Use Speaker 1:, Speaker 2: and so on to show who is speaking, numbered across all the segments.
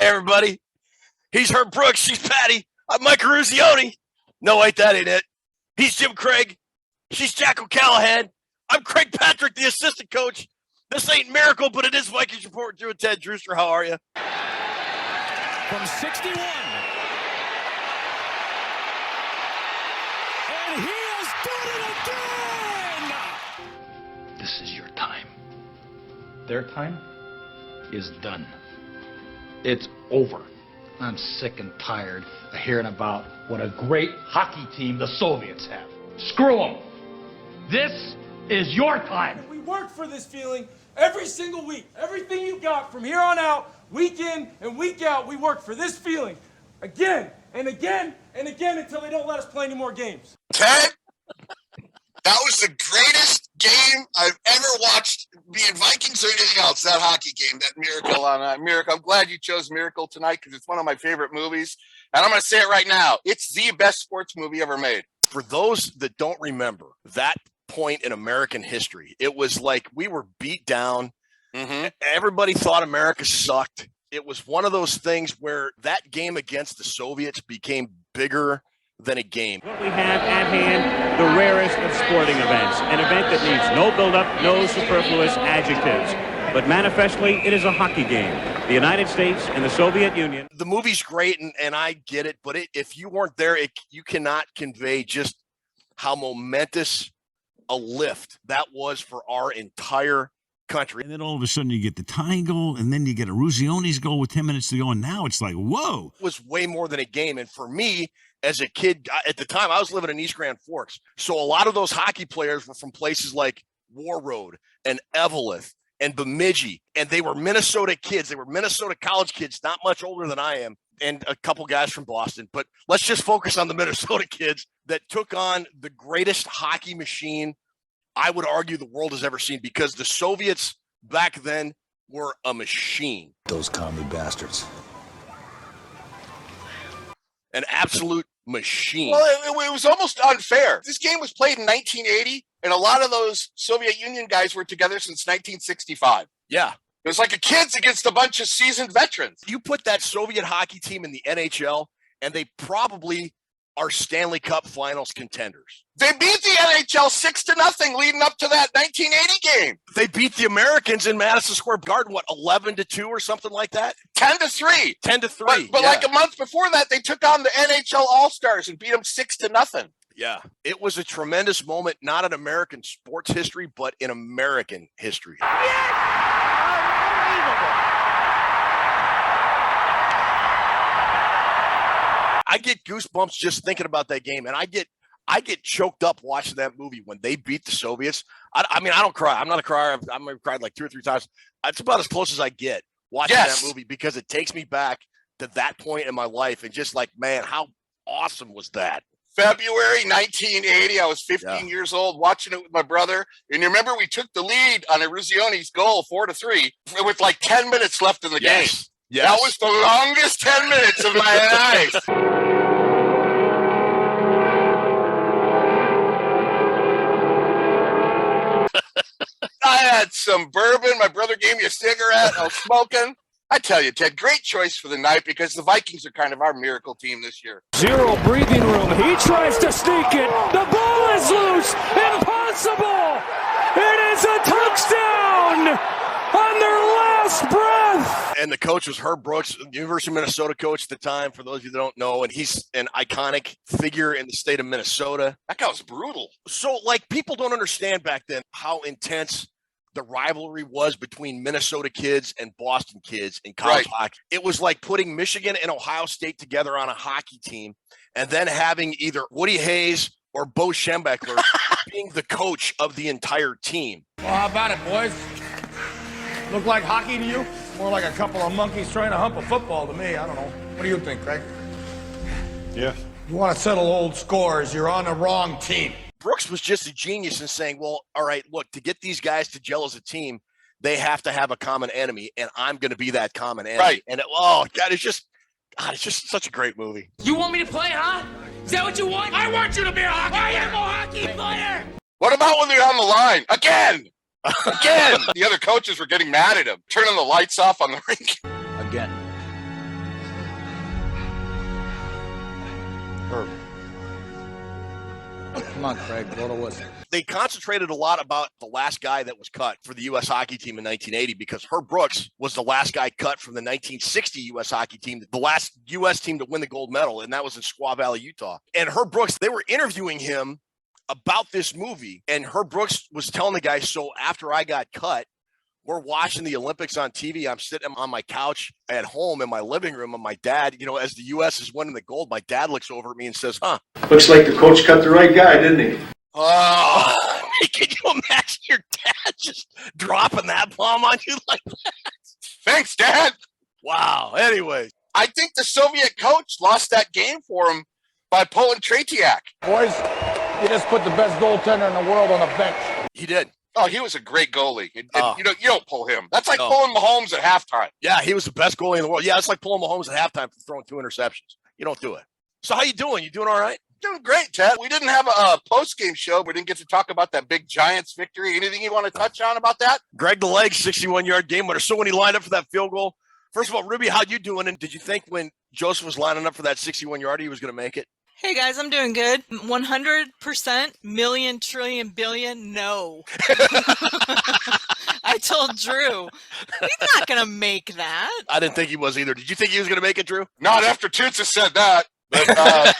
Speaker 1: Hey, everybody. He's Herb Brooks. She's Patty. I'm Mike Ruzioni. No, wait, that ain't it. He's Jim Craig. She's Jack O'Callahan. I'm Craig Patrick, the assistant coach. This ain't Miracle, but it is Vikings Report. Drew and Ted. Drewster, how are you?
Speaker 2: From 61. And he has done it again!
Speaker 3: This is your time. Their time is done. It's over. I'm sick and tired of hearing about what a great hockey team the Soviets have. Screw them. This is your time.
Speaker 4: We work for this feeling every single week. Everything you got from here on out, week in and week out, we work for this feeling again and again and again until they don't let us play any more games.
Speaker 5: Ted, that was the greatest game I've ever watched, be it Vikings or anything else, that hockey game, that Miracle on Miracle. I'm glad you chose Miracle tonight because it's one of my favorite movies. And I'm going to say it right now. It's the best sports movie ever made.
Speaker 1: For those that don't remember that point in American history, it was like we were beat down. Mm-hmm. Everybody thought America sucked. It was one of those things where that game against the Soviets became bigger than a game.
Speaker 6: What we have at hand, the rarest of sporting events, an event that needs no build-up, no superfluous adjectives. But manifestly, it is a hockey game. The United States and the Soviet Union.
Speaker 1: The movie's great, and I get it, but if you weren't there, you cannot convey just how momentous a lift that was for our entire country.
Speaker 7: And then all of a sudden you get the tying goal, and then you get a Ruzioni's goal with 10 minutes to go, and now it's like, whoa.
Speaker 1: It was way more than a game, and for me, as a kid, at the time, I was living in East Grand Forks, so a lot of those hockey players were from places like Warroad and Evelyn and Bemidji, and they were Minnesota kids. They were Minnesota college kids, not much older than I am, and a couple guys from Boston. But let's just focus on the Minnesota kids that took on the greatest hockey machine I would argue the world has ever seen, because the Soviets back then were a machine.
Speaker 8: Those commie bastards.
Speaker 1: An absolute machine.
Speaker 5: Well, it was almost unfair. This game was played in 1980, and a lot of those Soviet Union guys were together since 1965.
Speaker 1: Yeah.
Speaker 5: It was like a kids against a bunch of seasoned veterans.
Speaker 1: You put that Soviet hockey team in the NHL, and they probably are Stanley Cup Finals contenders.
Speaker 5: They beat the NHL 6-0 leading up to that 1980 game.
Speaker 1: They beat the Americans in Madison Square Garden, 11-2 or something like that?
Speaker 5: 10-3.
Speaker 1: 10-3.
Speaker 5: But like a month before that, they took on the NHL All-Stars and beat them 6-0.
Speaker 1: Yeah, it was a tremendous moment, not in American sports history, but in American history. I get goosebumps just thinking about that game, and I get choked up watching that movie when they beat the Soviets. I mean, I don't cry. I'm not a crier. I've cried like 2 or 3 times. It's about as close as I get watching that movie, because it takes me back to that point in my life, and just like, man, how awesome was that?
Speaker 5: February 1980, I was 15 years old watching it with my brother. And you remember we took the lead on a Ruzioni's goal, 4-3, with like 10 minutes left in the game.
Speaker 1: Yes.
Speaker 5: That was the longest 10 minutes of my life. I had some bourbon. My brother gave me a cigarette. I was smoking. I tell you, Ted, great choice for the night, because the Vikings are kind of our miracle team this year.
Speaker 2: Zero breathing room. He tries to sneak it. The ball is loose. Impossible. It is a touchdown on their last breath.
Speaker 1: And the coach was Herb Brooks, University of Minnesota coach at the time, for those of you that don't know. And he's an iconic figure in the state of Minnesota.
Speaker 5: That guy was brutal.
Speaker 1: So, like, people don't understand back then how intense the rivalry was between Minnesota kids and Boston kids in college hockey. It was like putting Michigan and Ohio State together on a hockey team, and then having either Woody Hayes or Bo Schembechler being the coach of the entire team.
Speaker 9: Well, how about it, boys? Look like hockey to you? More like a couple of monkeys trying to hump a football to me. I don't know. What do you think, Craig?
Speaker 8: Yeah.
Speaker 9: You want to settle old scores, you're on the wrong team.
Speaker 1: Brooks was just a genius in saying, well, all right, look, to get these guys to gel as a team, they have to have a common enemy, and I'm going to be that common enemy.
Speaker 5: Right.
Speaker 1: And it's just such a great movie.
Speaker 10: You want me to play, huh? Is that what you want? I want you to be a hockey player. I am a hockey player.
Speaker 5: What about when they're on the line? Again. The other coaches were getting mad at him, turning the lights off on the rink.
Speaker 3: Again.
Speaker 9: superb. Come on, Craig, blow the whistle.
Speaker 1: They concentrated a lot about the last guy that was cut for the U.S. hockey team in 1980 because Herb Brooks was the last guy cut from the 1960 U.S. hockey team, the last U.S. team to win the gold medal, and that was in Squaw Valley, Utah. And Herb Brooks, they were interviewing him about this movie, and Herb Brooks was telling the guy, so after I got cut, we're watching the Olympics on TV. I'm sitting on my couch at home in my living room, and my dad, as the U.S. is winning the gold, my dad looks over at me and says,
Speaker 11: Looks like the coach cut the right guy, didn't he?
Speaker 1: Oh, can you imagine your dad just dropping that bomb on you like that?
Speaker 5: Thanks, Dad.
Speaker 1: Wow. Anyways,
Speaker 5: I think the Soviet coach lost that game for him by pulling Tretiak.
Speaker 9: Boys, you just put the best goaltender in the world on the bench.
Speaker 1: He did.
Speaker 5: Oh, he was a great goalie. You don't pull him. That's like pulling Mahomes at halftime.
Speaker 1: Yeah, he was the best goalie in the world. Yeah, it's like pulling Mahomes at halftime for throwing 2 interceptions. You don't do it. So how you doing? You doing all right?
Speaker 5: Doing great, Ted. We didn't have a post-game show. We didn't get to talk about that big Giants victory. Anything you want to touch on about that?
Speaker 1: Greg the Leg, 61-yard game winner. So when he lined up for that field goal, first of all, Ruby, how you doing? And did you think when Joseph was lining up for that 61-yard, he was going to make it?
Speaker 12: Hey guys, I'm doing good. 100%, million, trillion, billion, no. I told Drew, he's not going to make that.
Speaker 1: I didn't think he was either. Did you think he was going to make it, Drew?
Speaker 5: Not after Tootsa said that. But I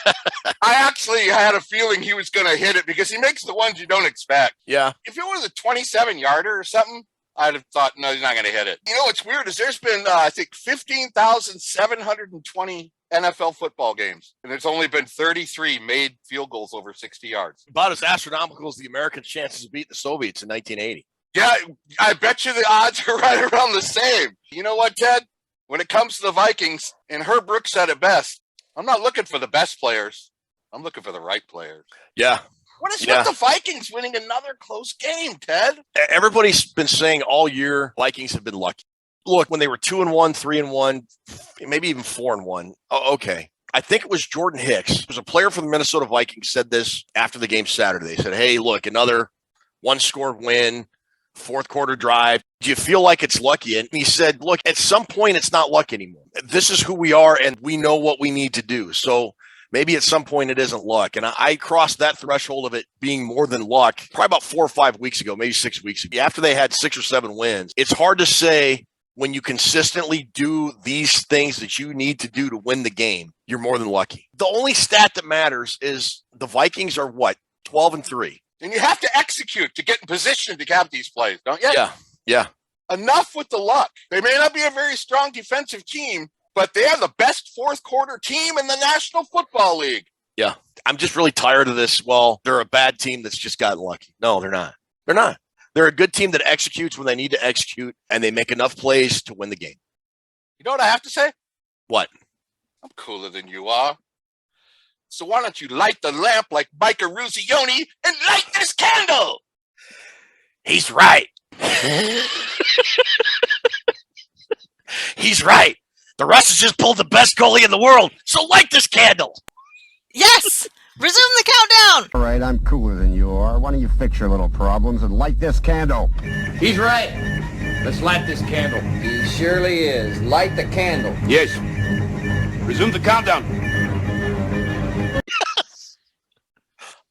Speaker 5: actually had a feeling he was going to hit it because he makes the ones you don't expect.
Speaker 1: Yeah.
Speaker 5: If it was a 27-yarder or something, I'd have thought, no, he's not going to hit it. You know what's weird is there's been, I think, 15,720 NFL football games, and there's only been 33 made field goals over 60 yards.
Speaker 1: About as astronomical as the Americans' chances of beating the Soviets in 1980.
Speaker 5: Yeah, I bet you the odds are right around the same. You know what, Ted? When it comes to the Vikings, and Herb Brooks said it best, I'm not looking for the best players. I'm looking for the right players.
Speaker 1: Yeah.
Speaker 5: What is with the Vikings winning another close game, Ted?
Speaker 1: Everybody's been saying all year Vikings have been lucky. Look, when they were 2-1, 3-1, maybe even 4-1. Oh, okay. I think it was Jordan Hicks, who was a player for the Minnesota Vikings, said this after the game Saturday. They said, hey, look, another one-score win, fourth quarter drive. Do you feel like it's lucky? And he said, look, at some point, it's not luck anymore. This is who we are, and we know what we need to do. So maybe at some point it isn't luck. And I crossed that threshold of it being more than luck probably about 4 or 5 weeks ago, maybe 6 weeks ago. After they had 6 or 7 wins, it's hard to say when you consistently do these things that you need to do to win the game, you're more than lucky. The only stat that matters is the Vikings are what? 12-3.
Speaker 5: And you have to execute to get in position to have these plays, don't you?
Speaker 1: Yeah.
Speaker 5: Enough with the luck. They may not be a very strong defensive team, but they are the best fourth quarter team in the National Football League.
Speaker 1: Yeah. I'm just really tired of this. Well, they're a bad team that's just gotten lucky. No, they're not. They're not. They're a good team that executes when they need to execute, and they make enough plays to win the game.
Speaker 5: You know what I have to say?
Speaker 1: What?
Speaker 5: I'm cooler than you are. So why don't you light the lamp like Micah Ruzioni and light this candle?
Speaker 1: He's right. He's right. The Russians just pulled the best goalie in the world, so light this candle.
Speaker 12: Yes! Resume the countdown!
Speaker 13: All right, I'm cooler than you are. Why don't you fix your little problems and light this candle?
Speaker 10: He's right. Let's light this candle.
Speaker 14: He surely is. Light the candle.
Speaker 8: Yes. Resume the countdown.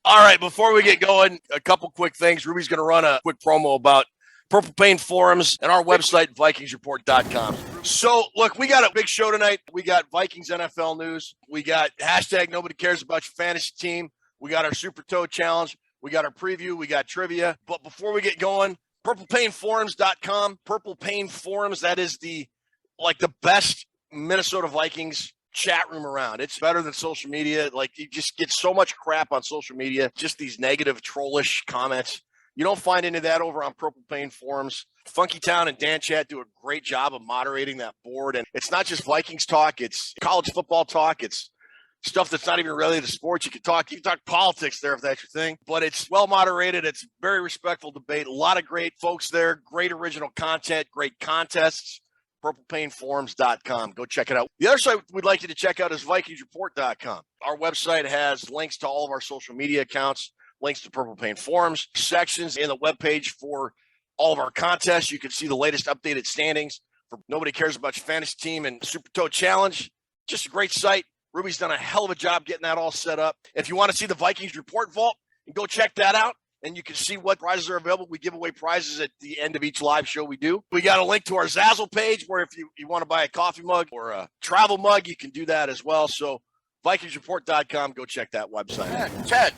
Speaker 1: All right, before we get going, a couple quick things. Ruby's going to run a quick promo about Purple Pain Forums and our website, VikingsReport.com. So, look, we got a big show tonight. We got Vikings NFL news. We got hashtag Nobody Cares About Your Fantasy Team. We got our Super Toe Challenge. We got our preview. We got trivia. But before we get going, PurplePainForums.com. Purple Pain Forums, that is the best Minnesota Vikings chat room around. It's better than social media. Like, you just get so much crap on social media, just these negative, trollish comments. You don't find any of that over on Purple Pain Forums. Funky Town and Dan Chat do a great job of moderating that board. And it's not just Vikings talk. It's college football talk. It's stuff that's not even related to sports. You can talk politics there if that's your thing. But it's well moderated. It's very respectful debate. A lot of great folks there. Great original content. Great contests. PurplePainForums.com. Go check it out. The other site we'd like you to check out is VikingsReport.com. Our website has links to all of our social media accounts, links to Purple Pain Forums, sections in the webpage for all of our contests. You can see the latest updated standings for Nobody Cares About Your Fantasy Team and Super Toe Challenge. Just a great site. Ruby's done a hell of a job getting that all set up. If you want to see the Vikings Report Vault, go check that out, and you can see what prizes are available. We give away prizes at the end of each live show we do. We got a link to our Zazzle page where if you want to buy a coffee mug or a travel mug, you can do that as well. So VikingsReport.com, go check that website.
Speaker 5: Ted.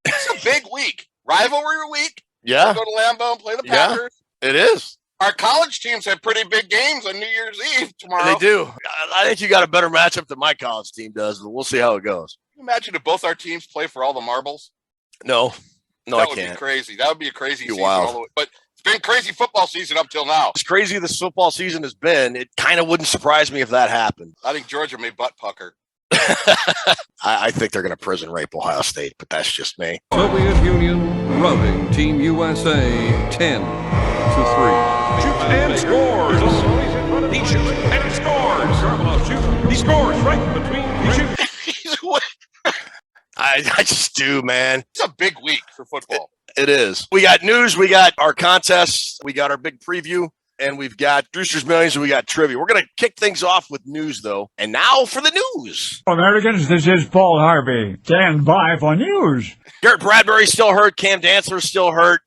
Speaker 5: It's a big week. Rivalry week.
Speaker 1: Yeah.
Speaker 5: Go to Lambeau and play the Packers.
Speaker 1: It is.
Speaker 5: Our college teams have pretty big games on New Year's Eve tomorrow.
Speaker 1: They do. I think you got a better matchup than my college team does, but we'll see how it goes.
Speaker 5: Can you imagine if both our teams play for all the marbles?
Speaker 1: No, I can't.
Speaker 5: That would be crazy. That would be a crazy season.
Speaker 1: Wild.
Speaker 5: All the way. But it's been crazy football season up till now.
Speaker 1: As crazy as this football season has been, it kind of wouldn't surprise me if that happened.
Speaker 5: I think Georgia may butt pucker.
Speaker 1: I think they're going to prison rape Ohio State, but that's just me.
Speaker 15: Soviet Union routing Team USA 10-3.
Speaker 2: Shoots and scores. He shoots and scores. He scores right between. He shoots.
Speaker 1: I just do, man.
Speaker 5: It's a big week for football.
Speaker 1: It is. We got news. We got our contests. We got our big preview. And we've got Brewster's Millions and we got trivia. We're going to kick things off with news, though. And now for the news.
Speaker 16: Americans, this is Paul Harvey. Stand by for news.
Speaker 1: Garrett Bradbury's still hurt. Cam Dantzler's still hurt.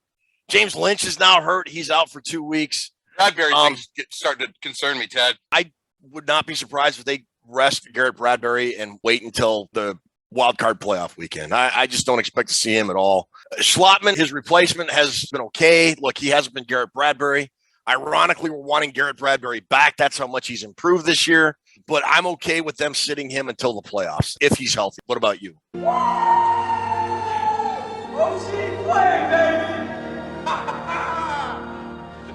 Speaker 1: James Lynch is now hurt. He's out for 2 weeks.
Speaker 5: Bradbury things starting to concern me, Ted.
Speaker 1: I would not be surprised if they rest Garrett Bradbury and wait until the wild card playoff weekend. I just don't expect to see him at all. Schlottman, his replacement, has been okay. Look, he hasn't been Garrett Bradbury. Ironically, we're wanting Garrett Bradbury back. That's how much he's improved this year. But I'm okay with them sitting him until the playoffs, if he's healthy. What about you?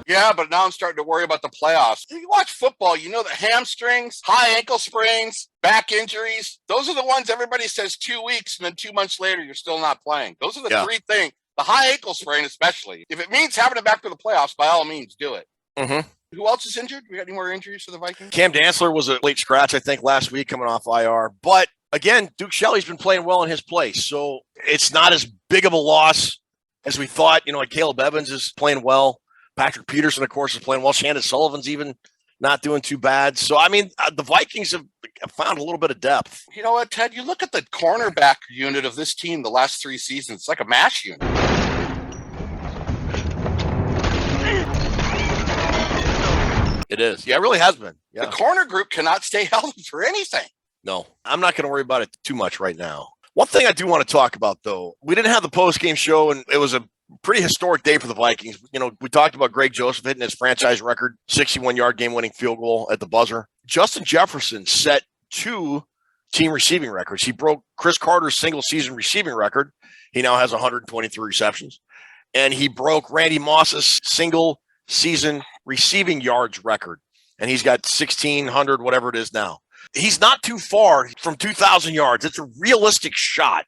Speaker 5: Yeah, but now I'm starting to worry about the playoffs. You watch football, you know the hamstrings, high ankle sprains, back injuries. Those are the ones everybody says 2 weeks, and then 2 months later, you're still not playing. Those are the three things. The high ankle sprain especially. If it means having it back for the playoffs, by all means, do it.
Speaker 1: Mm-hmm.
Speaker 5: Who else is injured? We got any more injuries for the Vikings?
Speaker 1: Cam Dantzler was a late scratch, I think, last week coming off IR. But, again, Duke Shelley's been playing well in his place. So it's not as big of a loss as we thought. You know, like Caleb Evans is playing well. Patrick Peterson, of course, is playing well. Shannon Sullivan's even not doing too bad. So, I mean, the Vikings have found a little bit of depth.
Speaker 5: You know what, Ted? You look at the cornerback unit of this team the last 3 seasons. It's like a MASH unit.
Speaker 1: It is. Yeah, it really has been. Yeah.
Speaker 5: The corner group cannot stay healthy for anything.
Speaker 1: No, I'm not going to worry about it too much right now. One thing I do want to talk about, though, we didn't have the post-game show, and it was a pretty historic day for the Vikings. You know, we talked about Greg Joseph hitting his franchise record, 61-yard game-winning field goal at the buzzer. Justin Jefferson set 2 team receiving records. He broke Chris Carter's single-season receiving record. He now has 123 receptions. And he broke Randy Moss's single-season receiving yards record. And he's got 1,600, whatever it is now. He's not too far from 2,000 yards. It's a realistic shot.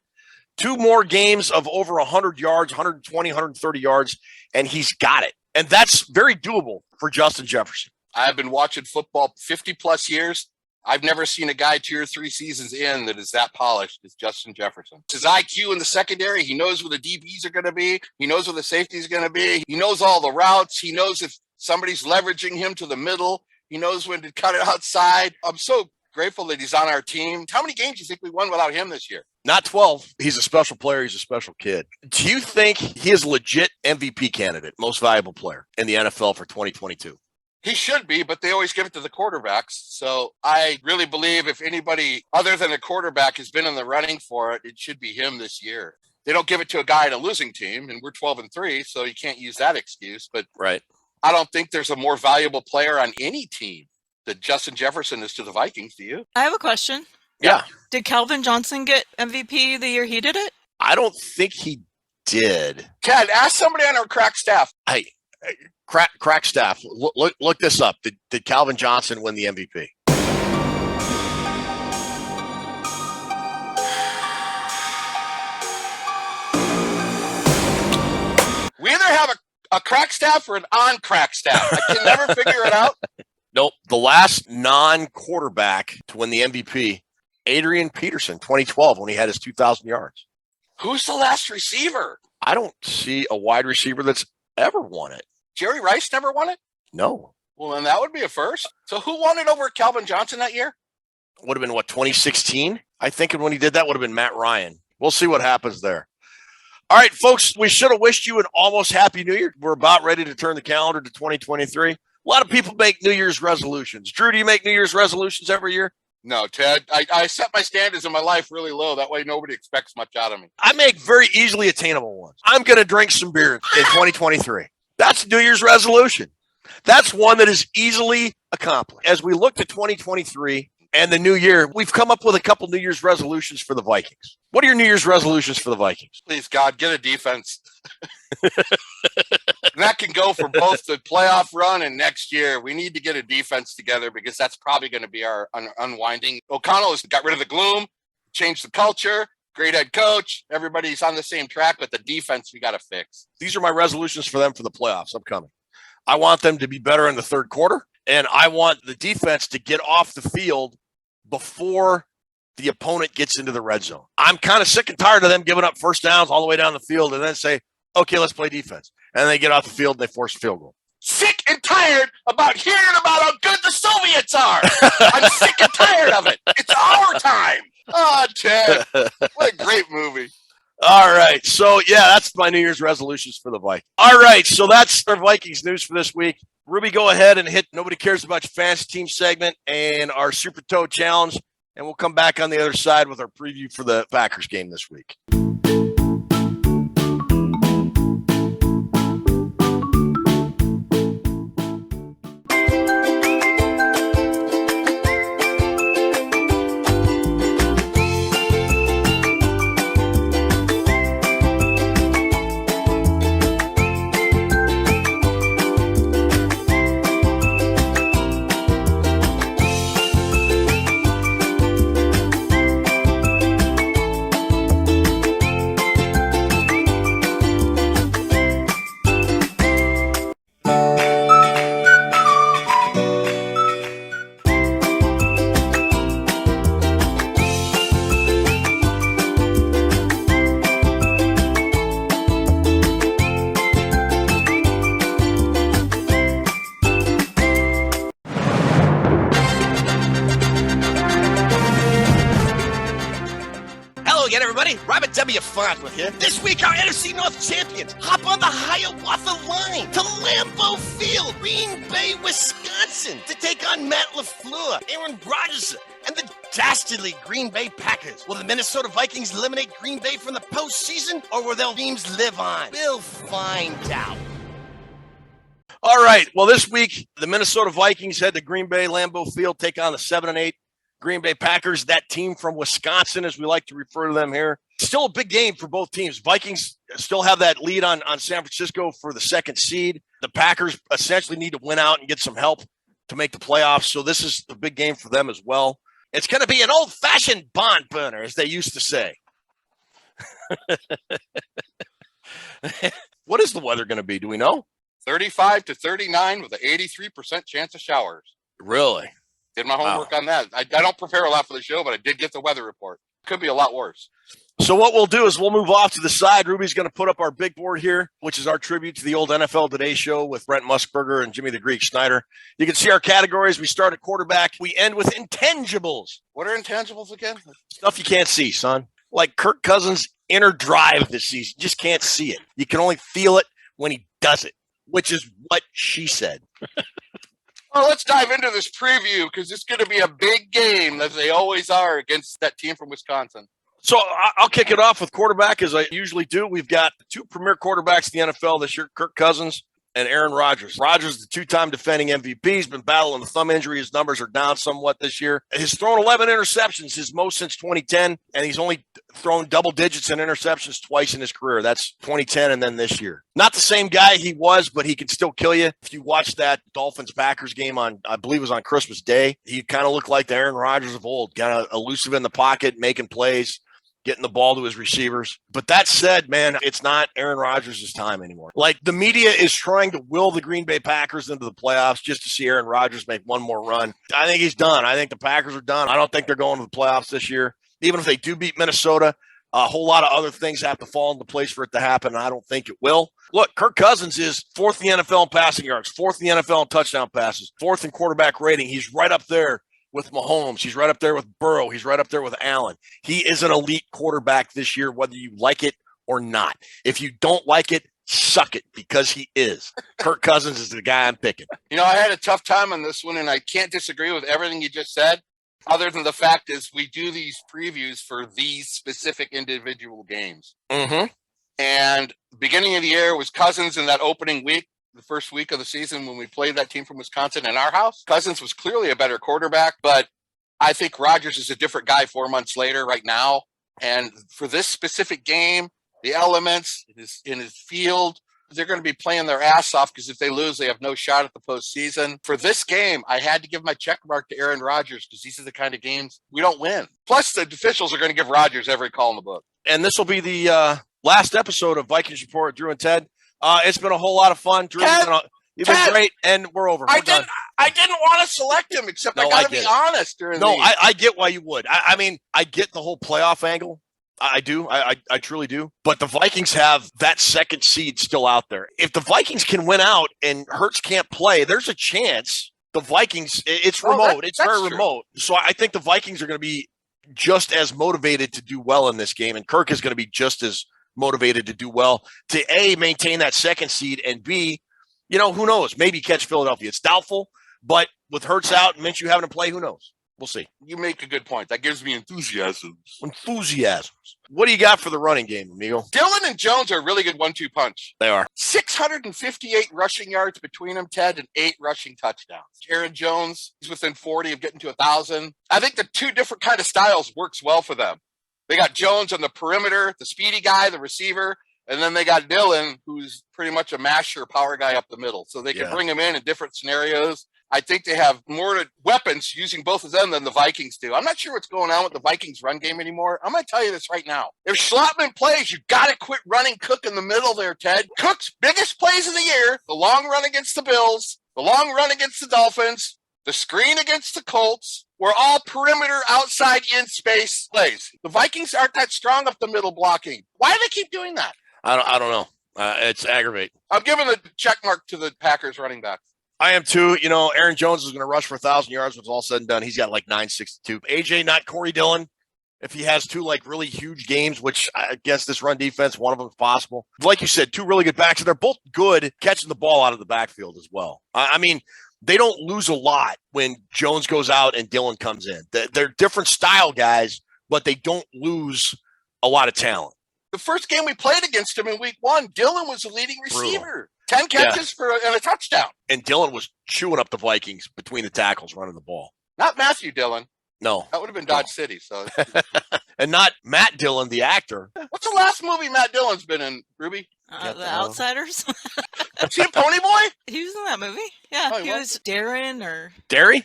Speaker 1: 2 more games of over 100 yards, 120, 130 yards, and he's got it. And that's very doable for Justin Jefferson.
Speaker 5: I've been watching football 50-plus years. I've never seen a guy 2 or 3 seasons in that is that polished as Justin Jefferson. His IQ in the secondary, he knows where the DBs are going to be. He knows where the safety is going to be. He knows all the routes. He knows if somebody's leveraging him to the middle. He knows when to cut it outside. I'm so grateful that he's on our team. How many games do you think we won without him this year?
Speaker 1: Not 12. He's a special player. He's a special kid. Do you think he is legit MVP candidate, most valuable player in the NFL for 2022?
Speaker 5: He should be, but they always give it to the quarterbacks. So I really believe if anybody other than a quarterback has been in the running for it, it should be him this year. They don't give it to a guy in a losing team, and we're 12-3, so you can't use that excuse. But
Speaker 1: right.
Speaker 5: I don't think there's a more valuable player on any team that Justin Jefferson is to the Vikings. Do you?
Speaker 12: I have a question.
Speaker 1: Yeah.
Speaker 12: Did Calvin Johnson get MVP the year he did it?
Speaker 1: I don't think he did.
Speaker 5: Ted, ask somebody on our crack staff.
Speaker 1: Hey, crack staff. Look this up. Did Calvin Johnson win the MVP?
Speaker 5: We either have a crack staff or an on crack staff. I can never figure it out.
Speaker 1: Nope. The last non-quarterback to win the MVP, Adrian Peterson, 2012, when he had his 2,000 yards.
Speaker 5: Who's the last receiver?
Speaker 1: I don't see a wide receiver that's ever won it.
Speaker 5: Jerry Rice never won it?
Speaker 1: No.
Speaker 5: Well, then that would be a first. So who won it over Calvin Johnson that year?
Speaker 1: would have been, 2016? I think when he did that would have been Matt Ryan. We'll see what happens there. All right, folks, we should have wished you an almost happy New Year. We're about ready to turn the calendar to 2023. A lot of people make New Year's resolutions. Drew, do you make New Year's resolutions every year?
Speaker 5: No, Ted. I set my standards in my life really low. That way nobody expects much out of me.
Speaker 1: I make very easily attainable ones. I'm going to drink some beer in 2023. That's New Year's resolution. That's one that is easily accomplished. As we look to 2023 and the new year, we've come up with a couple New Year's resolutions for the Vikings. What are your New Year's resolutions for the Vikings?
Speaker 5: Please, God, get a defense. And that can go for both the playoff run and next year. We need to get a defense together because that's probably going to be our unwinding. O'Connell has got rid of the gloom, changed the culture, great head coach. Everybody's on the same track, but the defense we got to fix.
Speaker 1: These are my resolutions for them for the playoffs upcoming. I want them to be better in the third quarter, and I want the defense to get off the field before the opponent gets into the red zone. I'm kind of sick and tired of them giving up first downs all the way down the field and then say, okay, let's play defense. And they get off the field and they force a field goal.
Speaker 5: Sick and tired about hearing about how good the Soviets are. I'm sick and tired of it. It's our time. Oh, Ted, what a great movie.
Speaker 1: All right. So, yeah, that's my New Year's resolutions for the Vikings. All right. So that's our Vikings news for this week. Ruby, go ahead and hit Nobody Cares About Your Fantasy Team segment and our Super Toad Challenge. And we'll come back on the other side with our preview for the Packers game this week. With you. This week, our NFC North champions hop on the Hiawatha line to Lambeau Field, Green Bay, Wisconsin, to take on Matt LaFleur, Aaron Rodgers, and the dastardly Green Bay Packers. Will the Minnesota Vikings eliminate Green Bay from the postseason, or will their teams live on? We'll find out. All right. Well, this week, the Minnesota Vikings head to Green Bay, Lambeau Field, take on the 7-8 Green Bay Packers, that team from Wisconsin, as we like to refer to them here. Still a big game for both teams. Vikings still have that lead on San Francisco for the second seed. The Packers essentially need to win out and get some help to make the playoffs. So this is a big game for them as well. It's going to be an old-fashioned barn burner, as they used to say. What is the weather going to be? Do we know?
Speaker 5: 35 to 39 with an 83% chance of showers.
Speaker 1: Really?
Speaker 5: Did my homework on that. I don't prepare a lot for the show, but I did get the weather report. Could be a lot worse.
Speaker 1: So what we'll do is we'll move off to the side. Ruby's going to put up our big board here, which is our tribute to the old NFL Today show with Brent Musburger and Jimmy the Greek Snyder. You can see our categories. We start at quarterback. We end with intangibles.
Speaker 5: What are intangibles again?
Speaker 1: Stuff you can't see, son. Like Kirk Cousins' inner drive this season. You just can't see it. You can only feel it when he does it, which is what she said.
Speaker 5: Well, let's dive into this preview because it's going to be a big game, as they always are, against that team from Wisconsin.
Speaker 1: So I'll kick it off with quarterback, as I usually do. We've got the two premier quarterbacks in the NFL this year, Kirk Cousins and Aaron Rodgers. Rodgers, the two-time defending MVP, has been battling a thumb injury. His numbers are down somewhat this year. He's thrown 11 interceptions, his most since 2010, and he's only thrown double digits in interceptions twice in his career. That's 2010 and then this year. Not the same guy he was, but he can still kill you. If you watch that Dolphins-Packers game on, I believe it was on Christmas Day, he kind of looked like the Aaron Rodgers of old, kind of elusive in the pocket, making plays, getting the ball to his receivers. But that said, man, it's not Aaron Rodgers' time anymore. Like, the media is trying to will the Green Bay Packers into the playoffs just to see Aaron Rodgers make one more run. I think he's done. I think the Packers are done. I don't think they're going to the playoffs this year. Even if they do beat Minnesota, a whole lot of other things have to fall into place for it to happen, and I don't think it will. Look, Kirk Cousins is fourth in the NFL in passing yards, fourth in the NFL in touchdown passes, fourth in quarterback rating. He's right up there with Mahomes. He's right up there with Burrow. He's right up there with Allen. He is an elite quarterback this year, whether you like it or not. If you don't like it, suck it, because he is. Kirk Cousins is the guy I'm picking.
Speaker 5: I had a tough time on this one, and I can't disagree with everything you just said, other than the fact is we do these previews for these specific individual games.
Speaker 1: Mm-hmm.
Speaker 5: And beginning of the year was Cousins in that opening week, the first week of the season when we played that team from Wisconsin in our house. Cousins was clearly a better quarterback, but I think Rodgers is a different guy 4 months later right now. And for this specific game, the elements in his field, they're going to be playing their ass off because if they lose, they have no shot at the postseason. For this game, I had to give my check mark to Aaron Rodgers because these are the kind of games we don't win. Plus, the officials are going to give Rodgers every call in the book.
Speaker 1: And this will be the last episode of Vikings Report with Drew and Ted. It's been a whole lot of fun. Drew, you've been great, and we're over.
Speaker 5: I didn't want to select him, except I got to be honest during
Speaker 1: I get why you would. I mean, I get the whole playoff angle. I do. I truly do. But the Vikings have that second seed still out there. If the Vikings can win out and Hurts can't play, there's a chance the Vikings, it's remote. It's very remote. So I think the Vikings are going to be just as motivated to do well in this game. And Kirk is going to be just as motivated to do well to A, maintain that second seed, and B, who knows? Maybe catch Philadelphia. It's doubtful, but with Hurts out and Minshew having to play, who knows? We'll see.
Speaker 5: You make a good point. That gives me enthusiasm.
Speaker 1: What do you got for the running game, amigo?
Speaker 5: Dillon and Jones are a really good 1-2 punch.
Speaker 1: They are.
Speaker 5: 658 rushing yards between them, Ted, and 8 rushing touchdowns. Aaron Jones, he's within 40 of getting to 1,000. I think the two different kind of styles works well for them. They got Jones on the perimeter, the speedy guy, the receiver, and then they got Dillon, who's pretty much a masher power guy up the middle. So they can bring him in different scenarios. I think they have more weapons using both of them than the Vikings do. I'm not sure what's going on with the Vikings run game anymore. I'm going to tell you this right now. If Schlottman plays, you got to quit running Cook in the middle there, Ted. Cook's biggest plays of the year, the long run against the Bills, the long run against the Dolphins, the screen against the Colts, were all perimeter, outside, in space plays. The Vikings aren't that strong up the middle blocking. Why do they keep doing that?
Speaker 1: I don't know. It's aggravating.
Speaker 5: I'm giving the check mark to the Packers running back.
Speaker 1: I am too. Aaron Jones is going to rush for 1,000 yards when it's all said and done. He's got like 962. AJ, not Corey Dillon. If he has two like really huge games, which against this run defense, one of them is possible. Like you said, two really good backs, and they're both good catching the ball out of the backfield as well. I mean, they don't lose a lot when Jones goes out and Dillon comes in. They're different style guys, but they don't lose a lot of talent.
Speaker 5: The first game we played against him in week 1, Dillon was the leading receiver. 10 catches and a touchdown.
Speaker 1: And Dillon was chewing up the Vikings between the tackles running the ball.
Speaker 5: Not Matthew Dillon.
Speaker 1: No.
Speaker 5: That would have been Dodge City. So,
Speaker 1: and not Matt Dillon, the actor.
Speaker 5: What's the last movie Matt Dillon's been in, Ruby?
Speaker 12: The Outsiders.
Speaker 5: Is he a pony boy?
Speaker 12: He was in that movie. Yeah, he was Darren or...
Speaker 1: Derry?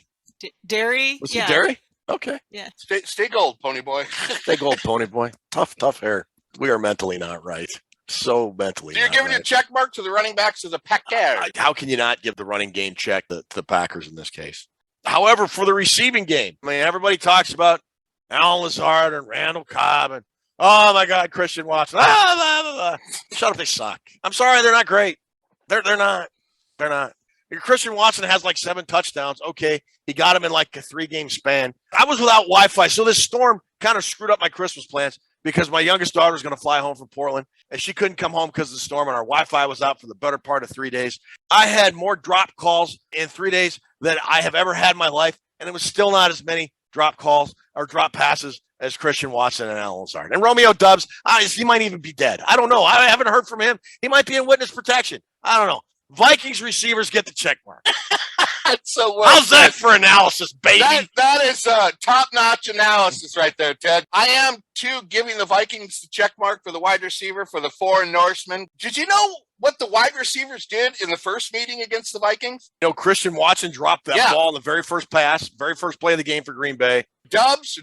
Speaker 12: Derry.
Speaker 1: Was he Derry? Okay.
Speaker 12: Yeah.
Speaker 5: Stay gold, pony boy.
Speaker 1: Stay gold, pony boy. Tough hair. We are mentally not right. So mentally.
Speaker 5: So you're giving a check mark to the running backs of the Packers.
Speaker 1: How can you not give the running game check to the Packers in this case? However, for the receiving game, I mean, everybody talks about Alan Lazard and Randall Cobb and, oh my God, Christian Watson. Blah, blah, blah. Shut up, they suck. I'm sorry, they're not great. They're not. They're not. Christian Watson has like 7 touchdowns. Okay, he got him in like a 3-game span. I was without Wi-Fi, so this storm kind of screwed up my Christmas plans because my youngest daughter was going to fly home from Portland, and she couldn't come home because of the storm, and our Wi-Fi was out for the better part of 3 days. I had more drop calls in 3 days than I have ever had in my life, and it was still not as many drop calls or drop passes as Christian Watson and Alan Lazard. And Romeo Doubs, he might even be dead. I don't know. I haven't heard from him. He might be in witness protection. I don't know. Vikings receivers get the check mark.
Speaker 5: So
Speaker 1: how's that for analysis, baby?
Speaker 5: That is top-notch analysis right there, Ted. I am, too, giving the Vikings the check mark for the wide receiver for the foreign Norseman. Did you know what the wide receivers did in the first meeting against the Vikings?
Speaker 1: Christian Watson dropped that ball in the very first pass, very first play of the game for Green Bay.
Speaker 5: Dobbs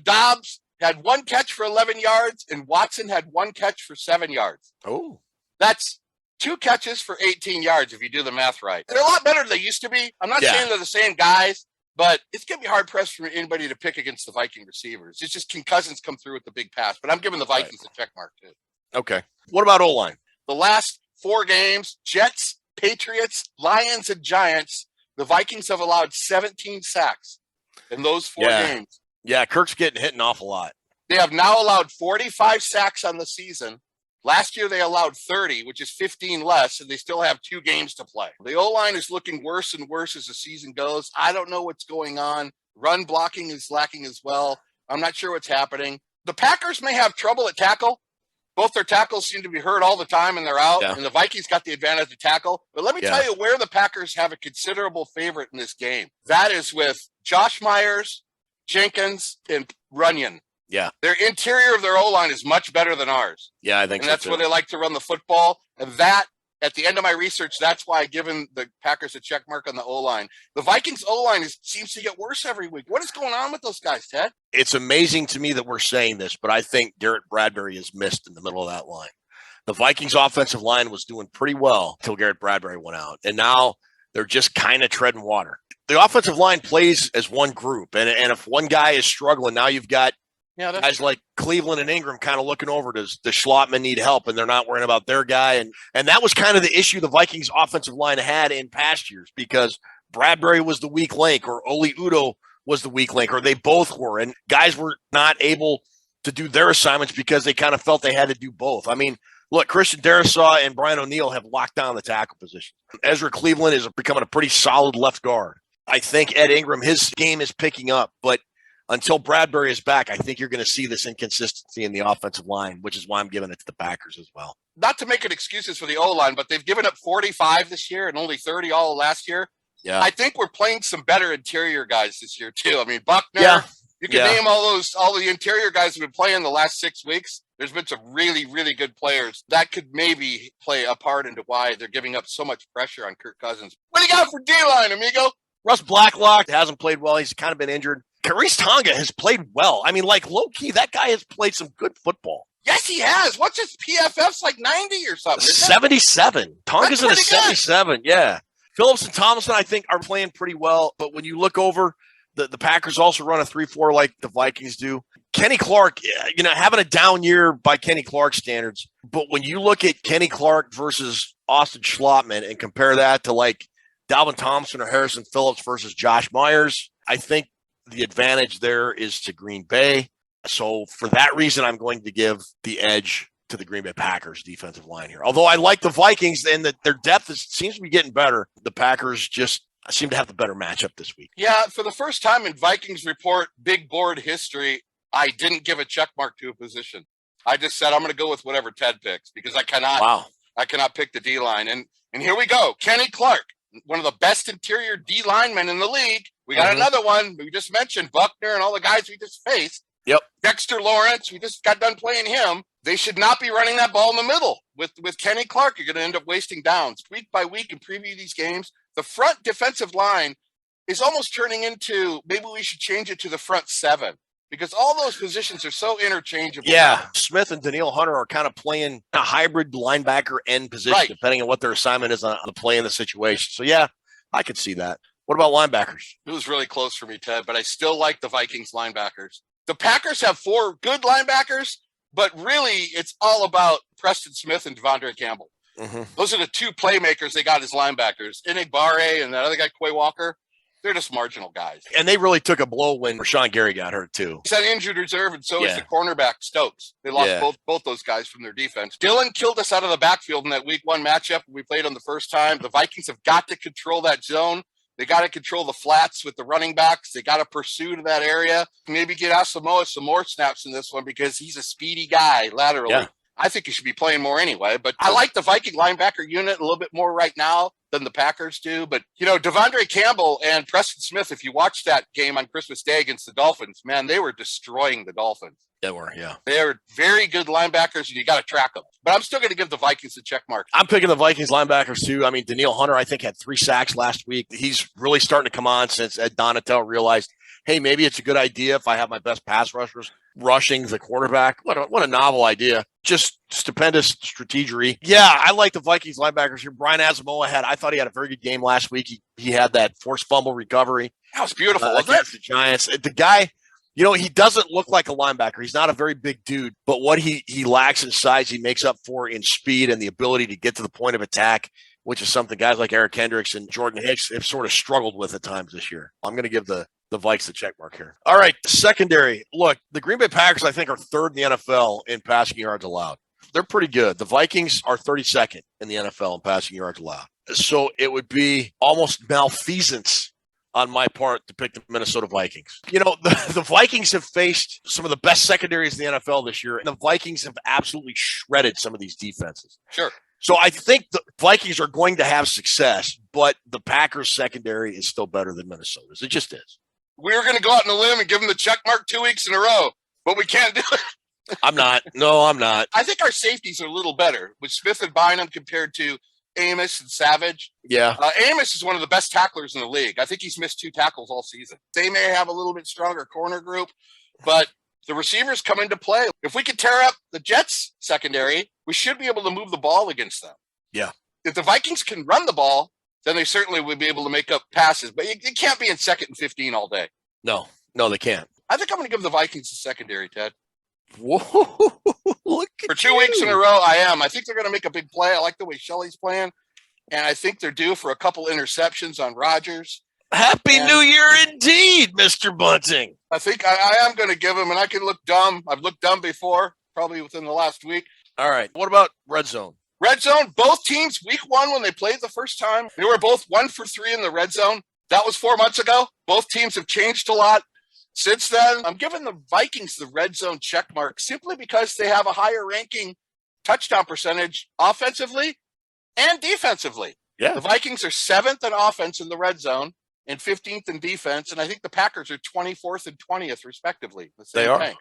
Speaker 5: had 1 catch for 11 yards, and Watson had 1 catch for 7 yards.
Speaker 1: Oh.
Speaker 5: That's 2 catches for 18 yards, if you do the math right. They're a lot better than they used to be. I'm not saying they're the same guys, but it's going to be hard-pressed for anybody to pick against the Viking receivers. It's just, can Cousins come through with the big pass? But I'm giving the Vikings a check mark, too.
Speaker 1: Okay. What about O-line?
Speaker 5: The last 4 games, Jets, Patriots, Lions, and Giants, the Vikings have allowed 17 sacks. in those 4 games.
Speaker 1: Yeah, Kirk's getting hit an awful lot.
Speaker 5: They have now allowed 45 sacks on the season. Last year, they allowed 30, which is 15 less, and they still have 2 games to play. The O-line is looking worse and worse as the season goes. I don't know what's going on. Run blocking is lacking as well. I'm not sure what's happening. The Packers may have trouble at tackle. Both their tackles seem to be hurt all the time, and they're out. Yeah. And the Vikings got the advantage of tackle. But let me tell you where the Packers have a considerable favorite in this game. That is with Josh Myers, Jenkins, and Runyon.
Speaker 1: Yeah.
Speaker 5: Their interior of their O-line is much better than ours.
Speaker 1: Yeah, I think
Speaker 5: so. And that's where they like to run the football. And that, at the end of my research, that's why I've given the Packers a check mark on the O-line. The Vikings O-line seems to get worse every week. What is going on with those guys, Ted?
Speaker 1: It's amazing to me that we're saying this, but I think Garrett Bradbury is missed in the middle of that line. The Vikings offensive line was doing pretty well until Garrett Bradbury went out. And now they're just kind of treading water. The offensive line plays as one group. And if one guy is struggling, now you've got guys like Cleveland and Ingram kind of looking over. Does Schlotman need help? And they're not worrying about their guy. And that was kind of the issue the Vikings offensive line had in past years because Bradbury was the weak link or Oli Udoh was the weak link, or they both were. And guys were not able to do their assignments because they kind of felt they had to do both. I mean, look, Christian Darrisaw and Brian O'Neill have locked down the tackle position. Ezra Cleveland is becoming a pretty solid left guard. I think Ed Ingram, his game is picking up, but until Bradbury is back, I think you're going to see this inconsistency in the offensive line, which is why I'm giving it to the Packers as well.
Speaker 5: Not to make it excuses for the O-line, but they've given up 45 this year and only 30 all last year.
Speaker 1: Yeah,
Speaker 5: I think we're playing some better interior guys this year too. I mean, Buckner, you can name all the interior guys who've been playing the last 6 weeks. There's been some really, really good players that could maybe play a part into why they're giving up so much pressure on Kirk Cousins. What do you got for D-line, amigo?
Speaker 1: Russ Blacklock hasn't played well. He's kind of been injured. Karice Tonga has played well. I mean, like low-key, that guy has played some good football.
Speaker 5: Yes, he has. What's his PFF's like 90 or something?
Speaker 1: 77. Tonga's in a 77, yeah. Phillips and Thomason, I think, are playing pretty well. But when you look over, the Packers also run a 3-4 like the Vikings do. Kenny Clark, having a down year by Kenny Clark standards. But when you look at Kenny Clark versus Austin Schlotman and compare that to like Dalvin Thompson or Harrison Phillips versus Josh Myers, I think the advantage there is to Green Bay. So for that reason, I'm going to give the edge to the Green Bay Packers defensive line here. Although I like the Vikings and that their depth seems to be getting better, the Packers just seem to have the better matchup this week.
Speaker 5: Yeah, for the first time in Vikings report big board history, I didn't give a check mark to a position. I just said I'm going to go with whatever Ted picks because I cannot pick the D line. And here we go. Kenny Clark, one of the best interior D linemen in the league. We got another one. We just mentioned Buckner and all the guys we just faced.
Speaker 1: Yep.
Speaker 5: Dexter Lawrence, we just got done playing him. They should not be running that ball in the middle with Kenny Clark. You're going to end up wasting downs. Week by week and preview these games, the front defensive line is almost turning into, maybe we should change it to the front 7 because all those positions are so interchangeable.
Speaker 1: Yeah, Smith and Danielle Hunter are kind of playing a hybrid linebacker end position, depending on what their assignment is on the play in the situation. So, yeah, I could see that. What about linebackers?
Speaker 5: It was really close for me, Ted, but I still like the Vikings linebackers. The Packers have 4 good linebackers, but really it's all about Preston Smith and Devondre Campbell.
Speaker 1: Mm-hmm.
Speaker 5: Those are the 2 playmakers they got as linebackers. Inigbare and that other guy, Quay Walker, they're just marginal guys.
Speaker 1: And they really took a blow when Rashawn Gary got hurt, too.
Speaker 5: He's on injured reserve, and so is the cornerback, Stokes. They lost both those guys from their defense. Dillon killed us out of the backfield in that week 1 matchup we played on the first time. The Vikings have got to control that zone. They got to control the flats with the running backs. They got to pursue to that area. Maybe get Asamoah some more snaps in this one because he's a speedy guy laterally.
Speaker 1: Yeah.
Speaker 5: I think he should be playing more anyway. But I like the Viking linebacker unit a little bit more right now than the Packers do. But, Devondre Campbell and Preston Smith, if you watch that game on Christmas Day against the Dolphins, man, they were destroying the Dolphins.
Speaker 1: They were, yeah.
Speaker 5: They're very good linebackers, and you got to track them. But I'm still going to give the Vikings a check mark.
Speaker 1: I'm picking the Vikings linebackers, too. I mean, Danielle Hunter, I think, had 3 sacks last week. He's really starting to come on since Ed Donatel realized, hey, maybe it's a good idea if I have my best pass rushers rushing the quarterback. What a novel idea. Just stupendous strategy. Yeah, I like the Vikings linebackers here. Brian Asamoah I thought he had a very good game last week. He had that forced fumble recovery.
Speaker 5: That was beautiful, wasn't it?
Speaker 1: The Giants. The guy, he doesn't look like a linebacker. He's not a very big dude, but what he lacks in size, he makes up for in speed and the ability to get to the point of attack, which is something guys like Eric Hendricks and Jordan Hicks have sort of struggled with at times this year. I'm going to give the the Vikes the check mark here. All right, secondary. Look, the Green Bay Packers, I think, are third in the NFL in passing yards allowed. They're pretty good. The Vikings are 32nd in the NFL in passing yards allowed. So it would be almost malfeasance on my part to pick the Minnesota Vikings. You know, the Vikings have faced some of the best secondaries in the NFL this year, and the Vikings have absolutely shredded some of these defenses.
Speaker 5: Sure.
Speaker 1: So I think the Vikings are going to have success, but the Packers secondary is still better than Minnesota's. It just is.
Speaker 5: We were going to go out on a limb and give them the check mark 2 weeks in a row, but we can't do it.
Speaker 1: I'm not. No, I'm not.
Speaker 5: I think our safeties are a little better with Smith and Bynum compared to Amos and Savage.
Speaker 1: Yeah.
Speaker 5: Amos is one of the best tacklers in the league. I think he's missed 2 tackles all season. They may have a little bit stronger corner group, but the receivers come into play. If we could tear up the Jets secondary, we should be able to move the ball against them.
Speaker 1: Yeah.
Speaker 5: If the Vikings can run the ball, then they certainly would be able to make up passes, but it can't be in 2nd and 15 all day.
Speaker 1: No, they can't.
Speaker 5: I think I'm going to give the Vikings the secondary, Ted.
Speaker 1: Whoa, look at
Speaker 5: For 2 weeks in a row, I am. I think they're going to make a big play. I like the way Shelley's playing, and I think they're due for a couple interceptions on Rodgers.
Speaker 1: Happy New Year indeed, Mr. Bunting.
Speaker 5: I think I am going to give him, and I can look dumb. I've looked dumb before, probably within the last week.
Speaker 1: All right. What about red zone?
Speaker 5: Red zone, both teams, week 1 when they played the first time, they were both 1 for 3 in the red zone. That was 4 months ago. Both teams have changed a lot. Since then, I'm giving the Vikings the red zone check mark simply because they have a higher ranking touchdown percentage offensively and defensively.
Speaker 1: Yeah.
Speaker 5: The Vikings are 7th in offense in the red zone and 15th in defense, and I think the Packers are 24th and 20th, respectively.
Speaker 1: They are.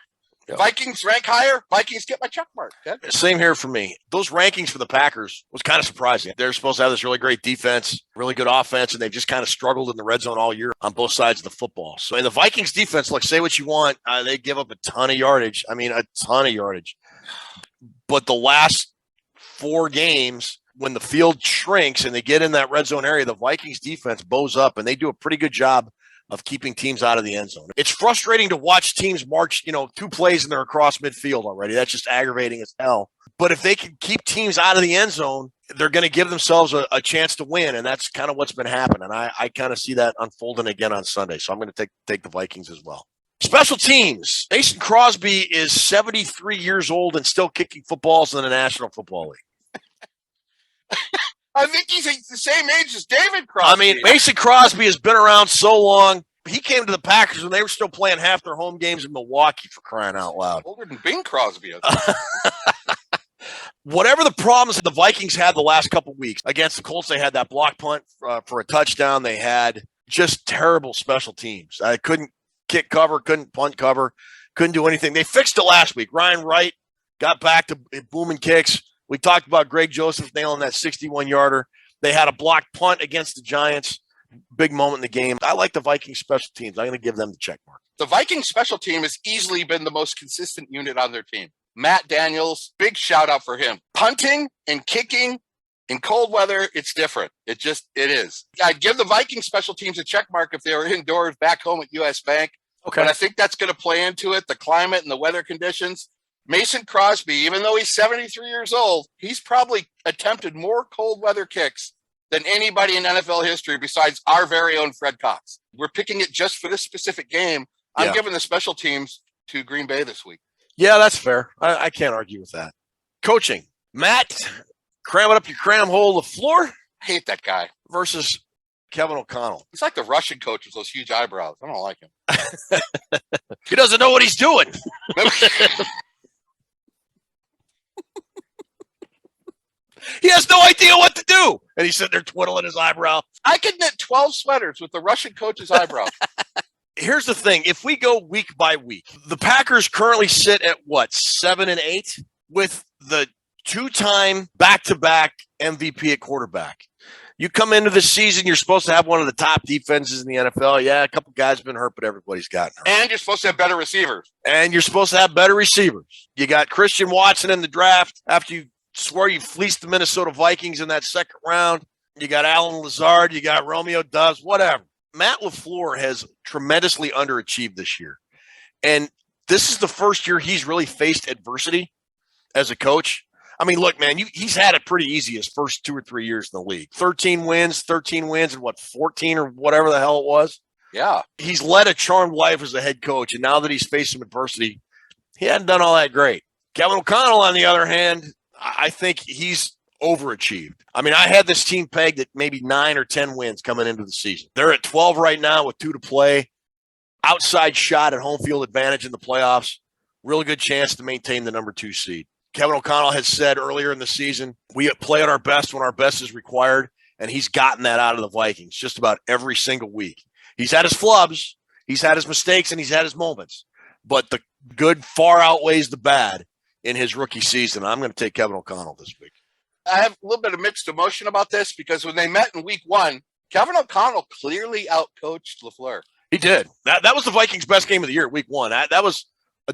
Speaker 5: Yep. Vikings rank higher. Vikings get my check mark. Okay?
Speaker 1: Same here for me. Those rankings for the Packers was kind of surprising. They're supposed to have this really great defense, really good offense, and they've just kind of struggled in the red zone all year on both sides of the football. So in the Vikings defense, look, say what you want. They give up a ton of yardage. I mean, a ton of yardage. But the last 4 games, when the field shrinks and they get in that red zone area, the Vikings defense bows up, and they do a pretty good job of keeping teams out of the end zone. It's frustrating to watch teams march, 2 plays and they're across midfield already. That's just aggravating as hell. But if they can keep teams out of the end zone, they're going to give themselves a chance to win, and that's kind of what's been happening. I kind of see that unfolding again on Sunday, so I'm going to take the Vikings as well. Special teams. Mason Crosby is 73 years old and still kicking footballs in the National Football League.
Speaker 5: I think he's the same age as David Crosby.
Speaker 1: I mean, Mason Crosby has been around so long. He came to the Packers when they were still playing half their home games in Milwaukee, for crying out loud.
Speaker 5: Older than Bing Crosby.
Speaker 1: Whatever the problems the Vikings had the last couple weeks against the Colts, they had that block punt for a touchdown. They had just terrible special teams. I couldn't kick cover, couldn't punt cover, couldn't do anything. They fixed it last week. Ryan Wright got back to booming kicks. We talked about Greg Joseph nailing that 61-yarder. They had a blocked punt against the Giants. Big moment in the game. I like the Vikings special teams. I'm going to give them the check mark.
Speaker 5: The Vikings special team has easily been the most consistent unit on their team. Matt Daniels, big shout out for him. Punting and kicking in cold weather, it's different. It is. I'd give the Vikings special teams a check mark if they were indoors back home at US Bank.
Speaker 1: Okay.
Speaker 5: But I think that's going to play into it, the climate and the weather conditions. Mason Crosby, even though he's 73 years old, he's probably attempted more cold weather kicks than anybody in NFL history besides our very own Fred Cox. We're picking it just for this specific game. I'm giving the special teams to Green Bay this week.
Speaker 1: Yeah, that's fair. I can't argue with that. Coaching. Matt, cram it up your cram hole LaFleur.
Speaker 5: I hate that guy.
Speaker 1: Versus Kevin O'Connell.
Speaker 5: He's like the Russian coach with those huge eyebrows. I don't like him.
Speaker 1: He doesn't know what he's doing. He has no idea what to do. And he's sitting there twiddling his eyebrow.
Speaker 5: I could knit 12 sweaters with the Russian coach's eyebrows.
Speaker 1: Here's the thing. If we go week by week, the Packers currently sit at 7-8 with the 2-time back-to-back MVP at quarterback. You come into the season, you're supposed to have one of the top defenses in the NFL. Yeah, a couple guys have been hurt, but everybody's gotten hurt.
Speaker 5: And you're supposed to have better receivers.
Speaker 1: You got Christian Watson in the draft after you swore you fleeced the Minnesota Vikings in that second round. You got Alan Lazard. You got Romeo Doubs, whatever. Matt LaFleur has tremendously underachieved this year. And this is the first year he's really faced adversity as a coach. I mean, look, man, he's had it pretty easy his first 2 or 3 years in the league. 13 wins and 14 or whatever the hell it was.
Speaker 5: Yeah.
Speaker 1: He's led a charmed life as a head coach, and now that he's faced some adversity, he hadn't done all that great. Kevin O'Connell, on the other hand, I think he's overachieved. I mean, I had this team pegged at maybe 9 or 10 wins coming into the season. They're at 12 right now with 2 to play. Outside shot at home field advantage in the playoffs. Really good chance to maintain the number 2 seed. Kevin O'Connell has said earlier in the season, we play at our best when our best is required, and he's gotten that out of the Vikings just about every single week. He's had his flubs, he's had his mistakes, and he's had his moments. But the good far outweighs the bad in his rookie season. I'm going to take Kevin O'Connell this week.
Speaker 5: I have a little bit of mixed emotion about this because when they met in week 1, Kevin O'Connell clearly outcoached LaFleur.
Speaker 1: He did. That was the Vikings' best game of the year, week 1. That was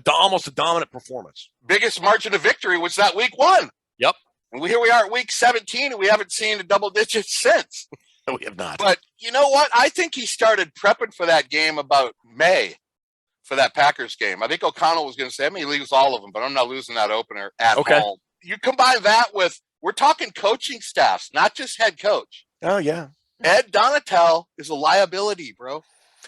Speaker 1: almost a dominant performance.
Speaker 5: Biggest margin of victory was that week 1.
Speaker 1: Yep.
Speaker 5: And here we are at week 17, and we haven't seen a double digits since.
Speaker 1: No, we have not.
Speaker 5: But you know what? I think he started prepping for that game about May for that Packers game. I think O'Connell was going to say, I may lose all of them, but I'm not losing that opener at home. You combine that with, we're talking coaching staffs, not just head coach.
Speaker 1: Oh, yeah.
Speaker 5: Ed Donatel is a liability, bro.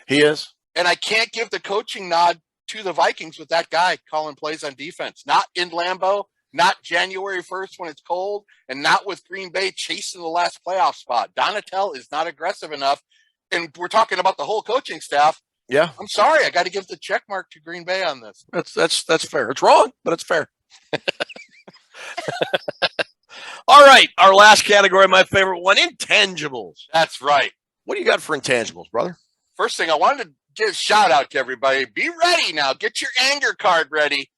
Speaker 1: He is.
Speaker 5: And I can't give the coaching nod to the Vikings with that guy calling plays on defense. Not in Lambeau, not January 1st when it's cold, and not with Green Bay chasing the last playoff spot. Donatel is not aggressive enough. And we're talking about the whole coaching staff.
Speaker 1: Yeah.
Speaker 5: I'm sorry. I got to give the check mark to Green Bay on this.
Speaker 1: That's fair. It's wrong, but it's fair. All right. Our last category, my favorite one, intangibles.
Speaker 5: That's right.
Speaker 1: What do you got for intangibles, brother?
Speaker 5: First thing, I wanted to give a shout out to everybody. Be ready now. Get your anger card ready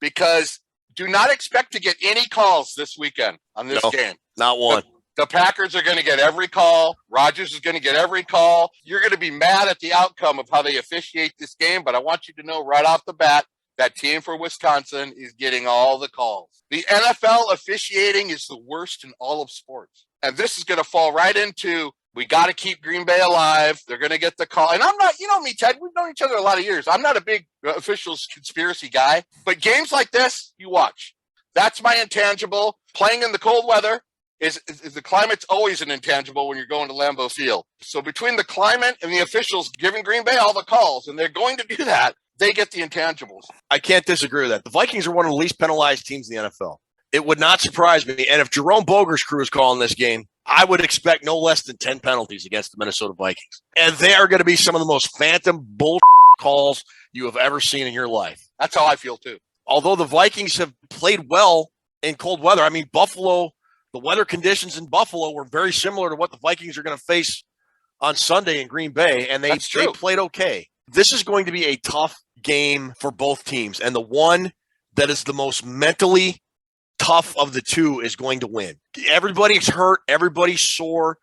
Speaker 5: because do not expect to get any calls this weekend on this game.
Speaker 1: Not one.
Speaker 5: The Packers are going to get every call. Rodgers is going to get every call. You're going to be mad at the outcome of how they officiate this game, but I want you to know right off the bat that team for Wisconsin is getting all the calls. The NFL officiating is the worst in all of sports. And this is going to fall right into, we got to keep Green Bay alive. They're going to get the call. And I'm not, you know me, Ted, we've known each other a lot of years. I'm not a big officials conspiracy guy, but games like this, you watch. That's my intangible. Playing in the cold weather is the climate's always an intangible when you're going to Lambeau Field. So between the climate and the officials giving Green Bay all the calls, and they're going to do that, they get the intangibles.
Speaker 1: I can't disagree with that. The Vikings are one of the least penalized teams in the NFL. It would not surprise me. And if Jerome Boger's crew is calling this game, I would expect no less than 10 penalties against the Minnesota Vikings. And they are going to be some of the most phantom bullshit calls you have ever seen in your life.
Speaker 5: That's how I feel, too.
Speaker 1: Although the Vikings have played well in cold weather. I mean, Buffalo, the weather conditions in Buffalo were very similar to what the Vikings are going to face on Sunday in Green Bay, and they played okay. This is going to be a tough game for both teams, and the one that is the most mentally tough of the two is going to win. Everybody's hurt. Everybody's sore.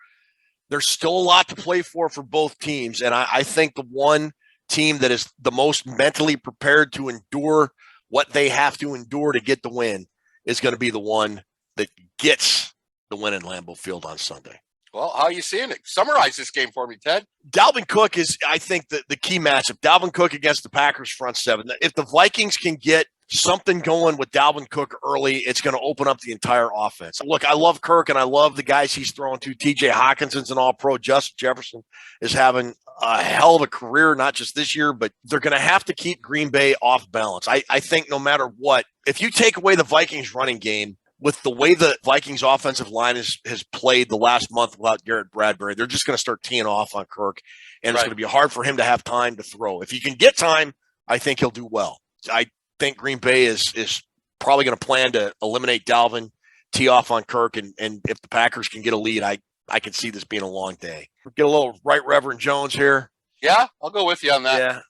Speaker 1: There's still a lot to play for both teams, and I think the one team that is the most mentally prepared to endure what they have to endure to get the win is going to be the one that gets the win in Lambeau Field on Sunday.
Speaker 5: Well, how are you seeing it? Summarize this game for me, Ted.
Speaker 1: Dalvin Cook is, I think, the key matchup. Dalvin Cook against the Packers front seven. If the Vikings can get something going with Dalvin Cook early, it's going to open up the entire offense. Look, I love Kirk, and I love the guys he's throwing to. TJ Hawkinson's an all-pro. Justin Jefferson is having a hell of a career, not just this year, but they're going to have to keep Green Bay off balance. I think no matter what, if you take away the Vikings running game, with the way the Vikings offensive line has played the last month without Garrett Bradbury, they're just going to start teeing off on Kirk, and it's going to be hard for him to have time to throw. If he can get time, I think he'll do well. I think Green Bay is probably going to plan to eliminate Dalvin, tee off on Kirk, and if the Packers can get a lead, I can see this being a long day. Get a little Right Reverend Jones here.
Speaker 5: Yeah, I'll go with you on that.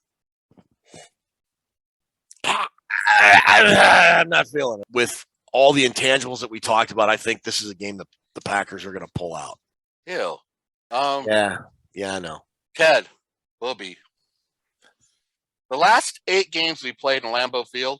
Speaker 1: Yeah. I'm not feeling it. With all the intangibles that we talked about, I think this is a game that the Packers are going to pull out.
Speaker 5: Ew.
Speaker 1: Yeah, I know.
Speaker 5: Ted, will be. The last 8 games we played in Lambeau Field,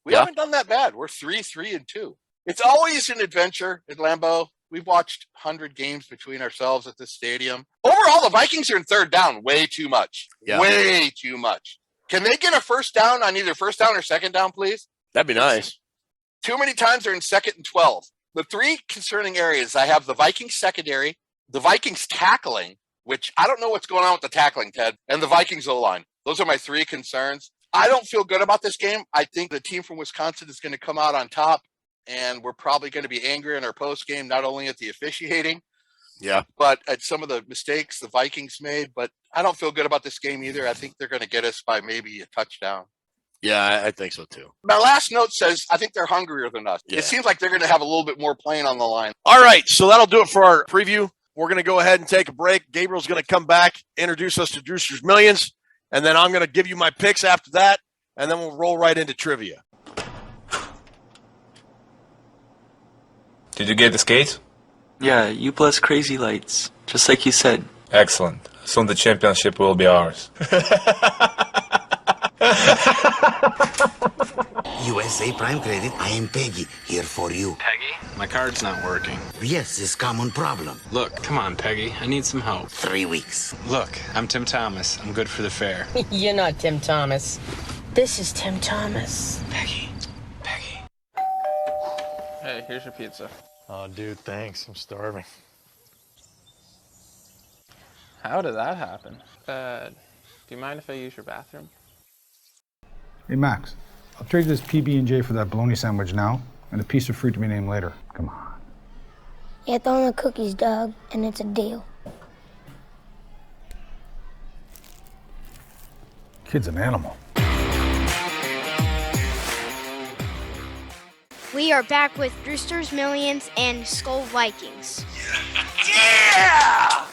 Speaker 5: we haven't done that bad. We're 3-3-2. It's always an adventure at Lambeau. We've watched 100 games between ourselves at this stadium. Overall, the Vikings are in third down way too much. Yeah. Way too much. Can they get a first down on either first down or second down, please?
Speaker 1: That'd be nice.
Speaker 5: Too many times they're in 2nd and 12. The 3 concerning areas, I have the Vikings secondary, the Vikings tackling, which I don't know what's going on with the tackling, Ted, and the Vikings O-line. Those are my 3 concerns. I don't feel good about this game. I think the team from Wisconsin is going to come out on top, and we're probably going to be angry in our post game, not only at the officiating, but at some of the mistakes the Vikings made. But I don't feel good about this game either. I think they're going to get us by maybe a touchdown.
Speaker 1: Yeah, I think so too.
Speaker 5: My last note says I think they're hungrier than us.
Speaker 1: Yeah.
Speaker 5: It seems like they're going to have a little bit more playing on the line.
Speaker 1: All right, so that'll do it for our preview. We're going to go ahead and take a break. Gabriel's going to come back, introduce us to Drewster's Millions, and then I'm going to give you my picks after that, and then we'll roll right into trivia.
Speaker 17: Did you get the skates?
Speaker 18: Yeah, U plus crazy lights, just like you said.
Speaker 17: Excellent. Soon the championship will be ours.
Speaker 19: USA Prime Credit, I am Peggy, here for you.
Speaker 18: Peggy? My card's not working.
Speaker 19: Yes, it's common problem.
Speaker 18: Look, come on, Peggy. I need some help.
Speaker 19: 3 weeks.
Speaker 18: Look, I'm Tim Thomas. I'm good for the fair.
Speaker 20: You're not Tim Thomas. This is Tim Thomas.
Speaker 18: Peggy.
Speaker 21: Hey, here's your pizza.
Speaker 22: Oh, dude, thanks. I'm starving.
Speaker 21: How did that happen? Do you mind if I use your bathroom?
Speaker 23: Hey, Max, I'll trade this PB&J for that bologna sandwich now, and a piece of fruit to be named later. Come on.
Speaker 24: Yeah, throw in the cookies, Doug, and it's a deal.
Speaker 23: Kid's an animal.
Speaker 25: We are back with Drewster's Millions and SKOL Vikings.
Speaker 5: Yeah!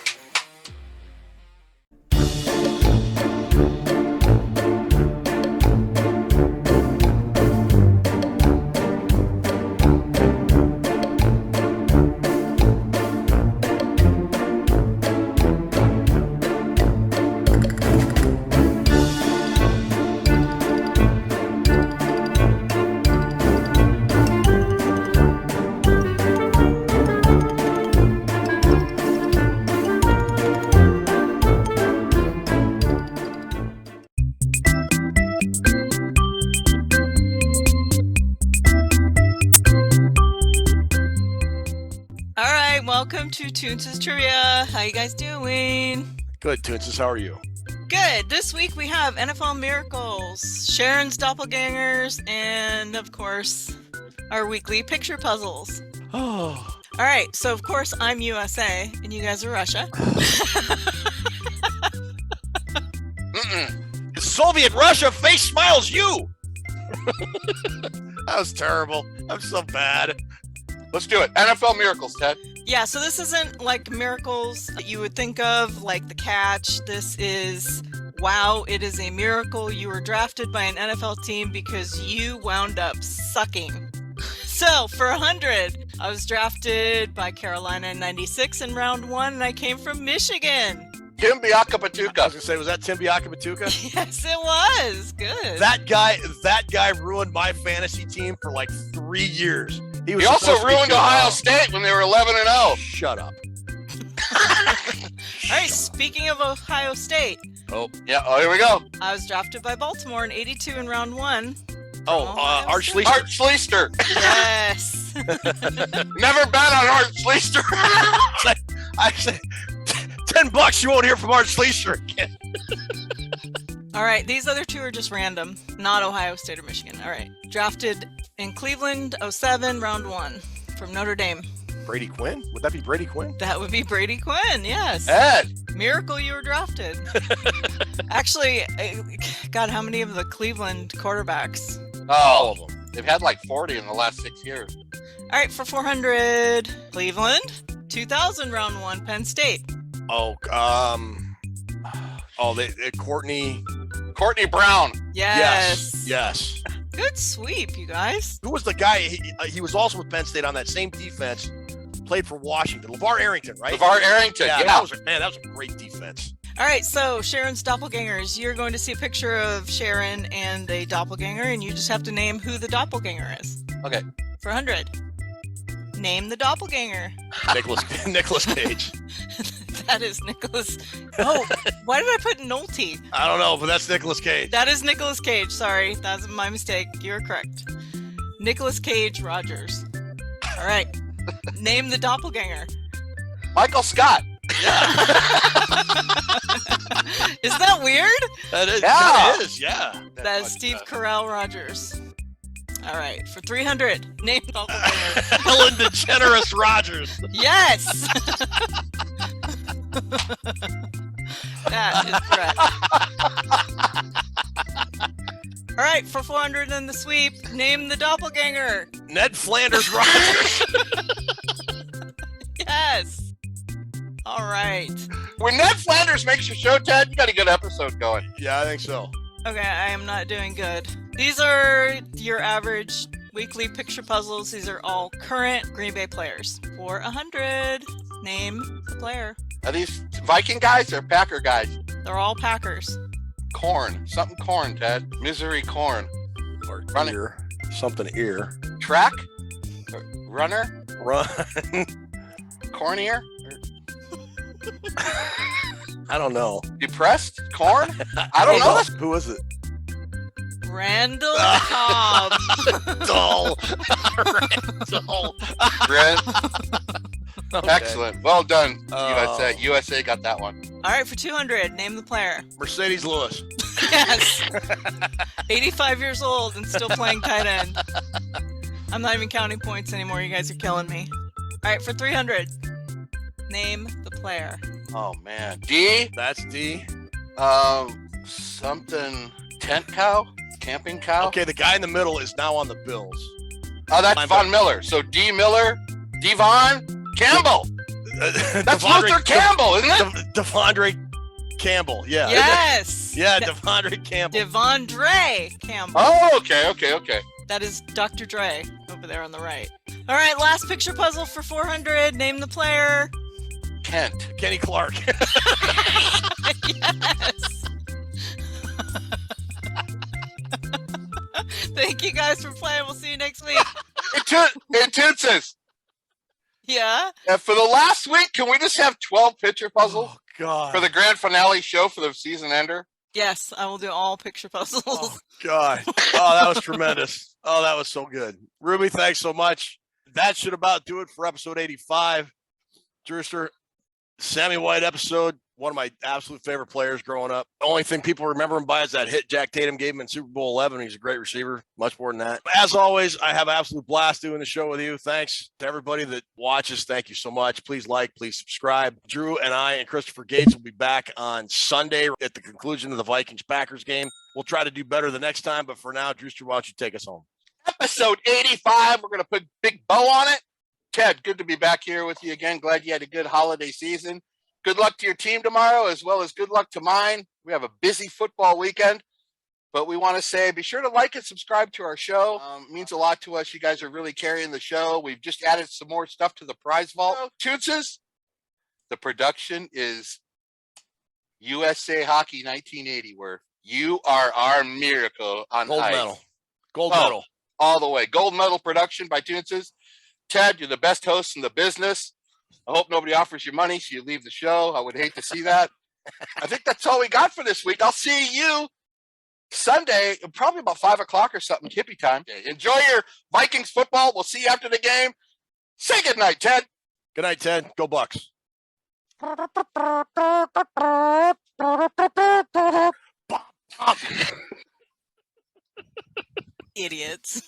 Speaker 12: Welcome to Toons' Trivia. How you guys doing?
Speaker 1: Good, Toons. How are you?
Speaker 12: Good. This week we have NFL Miracles, Sharon's Doppelgangers, and of course, our weekly picture puzzles.
Speaker 1: Oh.
Speaker 12: All right. So of course I'm USA and you guys are Russia.
Speaker 1: Soviet Russia face smiles you. That was terrible. I'm so bad.
Speaker 5: Let's do it. NFL Miracles, Ted.
Speaker 12: Yeah, so this isn't like miracles that you would think of, like the catch. This is, wow, it is a miracle you were drafted by an NFL team because you wound up sucking. So, for 100, I was drafted by Carolina in 96 in round 1, and I came from Michigan.
Speaker 5: Tim Biakapatuka.
Speaker 1: I was going to say, was that Tim Biakapatuka?
Speaker 12: Yes, it was. Good.
Speaker 1: That guy ruined my fantasy team for like 3 years.
Speaker 5: He also ruined Ohio State when they were 11-0.
Speaker 1: Shut up.
Speaker 12: All right, speaking of Ohio State.
Speaker 5: Oh, yeah. Oh, here we go.
Speaker 12: I was drafted by Baltimore in 82 in round 1.
Speaker 1: Oh, Art Schlichter.
Speaker 5: Art Schlichter.
Speaker 12: Yes.
Speaker 5: Never bet on Art Schlichter.
Speaker 1: I said, $10, you won't hear from Art Schlichter again.
Speaker 12: All right, these other two are just random, not Ohio State or Michigan. All right, drafted in Cleveland, 07, round 1, from Notre Dame.
Speaker 1: Brady Quinn? Would that be Brady Quinn?
Speaker 12: That would be Brady Quinn, yes.
Speaker 5: Ed!
Speaker 12: Miracle you were drafted. Actually, God, how many of the Cleveland quarterbacks?
Speaker 5: All of them. They've had like 40 in the last 6 years.
Speaker 12: All right, for 400, Cleveland, 2000, round 1, Penn State.
Speaker 5: Courtney Brown.
Speaker 12: Yes. Good sweep, you guys.
Speaker 1: Who was the guy? He was also with Penn State on that same defense. Played for Washington. LeVar Arrington, right?
Speaker 5: LeVar Arrington, yeah.
Speaker 1: That was a great defense.
Speaker 12: All right, so Sharon's doppelgangers. You're going to see a picture of Sharon and a doppelganger, and you just have to name who the doppelganger is.
Speaker 5: Okay.
Speaker 12: For 100. Name the doppelganger.
Speaker 1: Nicolas Cage.
Speaker 12: That is Nicolas. Oh, why did I put Nolte?
Speaker 1: I don't know, but that's Nicolas Cage.
Speaker 12: That is Nicolas Cage. Sorry, that's my mistake. You're correct. Nicolas Cage Rogers. All right. Name the doppelganger.
Speaker 5: Michael Scott.
Speaker 12: Isn't that weird?
Speaker 1: That is.
Speaker 5: Yeah.
Speaker 1: That is. Yeah.
Speaker 12: That is Steve Carell Rogers. All right, for 300, name doppelganger.
Speaker 1: Ellen DeGeneres Rogers.
Speaker 12: Yes. That is correct. All right, for 400 in the sweep, name the doppelganger.
Speaker 1: Ned Flanders Rogers.
Speaker 12: Yes. All right.
Speaker 5: When Ned Flanders makes your show, Ted, you got a good episode going.
Speaker 1: Yeah, I think so.
Speaker 12: Okay, I am not doing good. These are your average weekly picture puzzles. These are all current Green Bay players. For 100, name the player.
Speaker 5: Are these Viking guys or Packer guys?
Speaker 12: They're all Packers.
Speaker 5: Corn. Something corn, Ted. Misery corn.
Speaker 1: Or
Speaker 5: Running.
Speaker 1: ear. Something ear.
Speaker 5: Track? Runner?
Speaker 1: Run.
Speaker 5: Corn ear?
Speaker 1: I don't know.
Speaker 5: Depressed? Corn? I don't know.
Speaker 1: Who was it?
Speaker 12: Randall Cobb.
Speaker 1: Dull. Randall. Okay.
Speaker 5: Excellent. Well done,
Speaker 1: Oh.
Speaker 5: USA. USA got that one.
Speaker 12: All right, for 200, name the player.
Speaker 1: Mercedes Lewis.
Speaker 12: Yes. 85 years old and still playing tight end. I'm not even counting points anymore. You guys are killing me. All right, for 300, name the player.
Speaker 5: Oh, man. D?
Speaker 1: That's D.
Speaker 5: Something. Tent cow? Camping cow?
Speaker 1: Okay, the guy in the middle is now on the Bills.
Speaker 5: Oh, that's Von Miller. So D. Miller, Devon Campbell. That's Luther Campbell, isn't it?
Speaker 1: Devondre Campbell. Yeah.
Speaker 12: Yes.
Speaker 1: Yeah, Devondre Campbell.
Speaker 12: Devondre Campbell.
Speaker 5: Oh, okay.
Speaker 12: That is Dr. Dre over there on the right. All right, last picture puzzle for 400. Name the player.
Speaker 5: Kent.
Speaker 1: Kenny Clark.
Speaker 12: Yes. Thank you guys for playing. We'll see you next week.
Speaker 5: Hey, Tootses.
Speaker 12: Yeah?
Speaker 5: And for the last week, can we just have 12 picture puzzles?
Speaker 1: Oh, God.
Speaker 5: For the grand finale show for the season ender?
Speaker 12: Yes, I will do all picture puzzles.
Speaker 1: Oh, God. Oh, that was tremendous. Oh, that was so good. Ruby, thanks so much. That should about do it for episode 85. Drewster, Sammy White episode. One of my absolute favorite players growing up. The only thing people remember him by is that hit Jack Tatum gave him in Super Bowl 11. He's a great receiver. Much more than that. As always, I have an absolute blast doing the show with you. Thanks to everybody that watches. Thank you so much. Please like, please subscribe. Drew and I and Christopher Gates will be back on Sunday at the conclusion of the Vikings-Packers game. We'll try to do better the next time, but for now, Drewster, why don't you take us home?
Speaker 5: Episode 85. We're going to put a big bow on it. Ted, good to be back here with you again. Glad you had a good holiday season. Good luck to your team tomorrow, as well as good luck to mine. We have a busy football weekend, but we want to say be sure to like and subscribe to our show. It means a lot to us. You guys are really carrying the show. We've just added some more stuff to the prize vault. Tootses, the production is USA Hockey 1980, where you are our miracle on
Speaker 1: Gold
Speaker 5: ice.
Speaker 1: medal. Gold medal.
Speaker 5: All the way. Gold medal production by Tootses. Ted, you're the best host in the business. I hope nobody offers you money so you leave the show. I would hate to see that. I think that's all we got for this week. I'll see you Sunday, probably about 5 o'clock or something, hippie time. Enjoy your Vikings football. We'll see you after the game. Say good night, Ted.
Speaker 1: Good night, Ted. Go Bucks.
Speaker 12: Idiots.